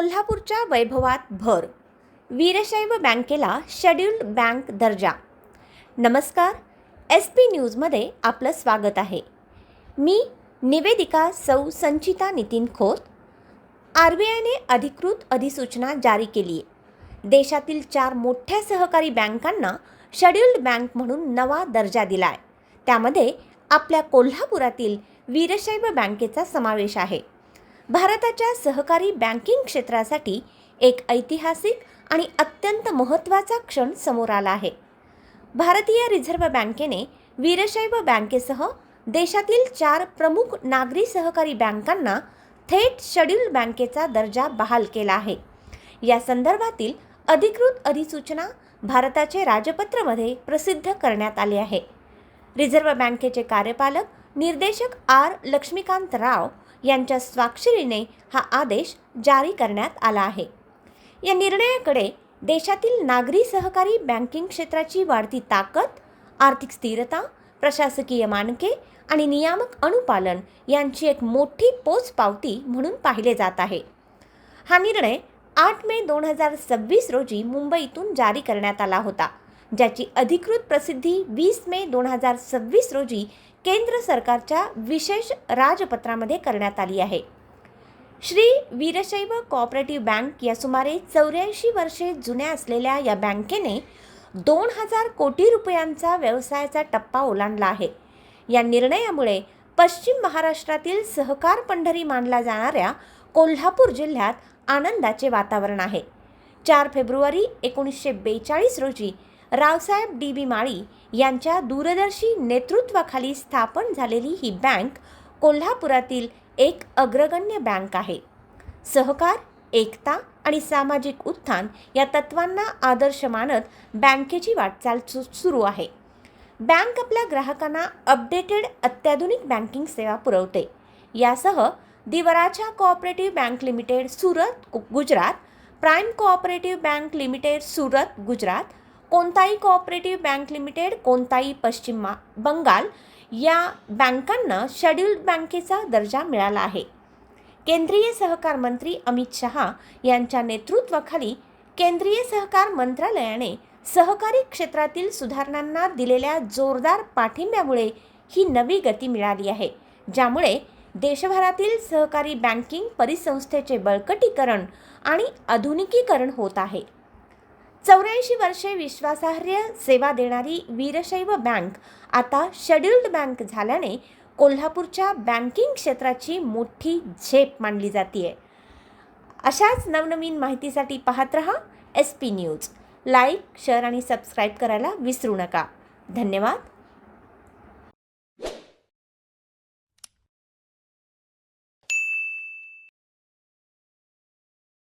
कोल्हापूरच्या वैभवात भर, वीरशैव बँकेला शेड्यूल्ड बँक दर्जा. नमस्कार, SP न्यूजमध्ये आपलं स्वागत आहे. मी निवेदिका सौ संचिता नितीन खोत. RBIने अधिकृत अधिसूचना जारी केली आहे. देशातील 4 मोठ्या सहकारी बँकांना शेड्यूल्ड बँक म्हणून नवा दर्जा दिला आहे. त्यामध्ये आपल्या कोल्हापुरातील वीरशैव बँकेचा समावेश आहे. भारताच्या सहकारी बँकिंग क्षेत्रासाठी एक ऐतिहासिक आणि अत्यंत महत्त्वाचा क्षण समोर आला आहे. भारतीय रिझर्व्ह बँकेने वीरशैव बँकेसह देशातील 4 प्रमुख नागरी सहकारी बँकांना थेट शेड्यूल्ड बँकेचा दर्जा बहाल केला आहे. या संदर्भातील अधिकृत अधिसूचना भारताचे राजपत्रमध्ये प्रसिद्ध करण्यात आले आहे. रिझर्व्ह बँकेचे कार्यपालक निर्देशक लक्ष्मीकांत राव यांच्या स्वाक्षरीने हा आदेश जारी करण्यात आला आहे. या निर्णयाकडे देशातील नागरी सहकारी बँकिंग क्षेत्राची वाढती ताकद, आर्थिक स्थिरता, प्रशासकीय मानके आणि नियामक अनुपालन यांची एक मोठी पोचपावती म्हणून पाहिले जात आहे. हा निर्णय 8 मे 2026 रोजी मुंबईतून जारी करण्यात आला होता, ज्याची अधिकृत प्रसिद्धी 20 मे 2026 रोजी केंद्र सरकारच्या विशेष राजपत्रामध्ये करण्यात आली आहे. श्री वीरशैव कोऑपरेटिव्ह बँक या सुमारे 84 वर्षे जुन्या असलेल्या या बँकेने 2000 कोटी रुपयांचा व्यवसायाचा टप्पा ओलांडला आहे. या निर्णयामुळे पश्चिम महाराष्ट्रातील सहकार पंढरी मानला जाणाऱ्या कोल्हापूर जिल्ह्यात आनंदाचे वातावरण आहे. 4 फेब्रुवारी 1942 रोजी रावसाहेब DB माळी यांच्या दूरदर्शी नेतृत्वाखाली स्थापन झालेली ही बँक कोल्हापुरातील एक अग्रगण्य बँक आहे. सहकार, एकता आणि सामाजिक उत्थान या तत्वांना आदर्श मानत बँकेची वाटचाल सुरू आहे. बँक आपल्या ग्राहकांना अपडेटेड अत्याधुनिक बँकिंग सेवा पुरवते. यासह दिवराच्या cooperative bank limited Surat, Gujarat, prime cooperative bank limited Surat, Gujarat, Contai cooperative bank limited Contai, Paschim Bangal या बँकांना शेड्यूल्ड बँकेचा दर्जा मिळाला आहे. केंद्रीय सहकार मंत्री अमित शहा यांच्या नेतृत्वाखाली केंद्रीय सहकार मंत्रालयाने सहकारी क्षेत्रातील सुधारणांना दिलेल्या जोरदार पाठिंब्यामुळे ही नवी गती मिळाली आहे, ज्यामुळे देशभरातील सहकारी बँकिंग परिसंस्थेचे बळकटीकरण आणि आधुनिकीकरण होत आहे. 84 वर्षे विश्वासार्ह सेवा देणारी वीरशैव बँक आता शेड्यूल्ड बँक झाल्याने कोल्हापूरच्या बँकिंग क्षेत्राची मोठी झेप मानली जाते. अशाच नवनवीन माहितीसाठी पाहत रहा SP न्यूज. लाईक, शेअर आणि सबस्क्राईब करायला विसरू नका. धन्यवाद.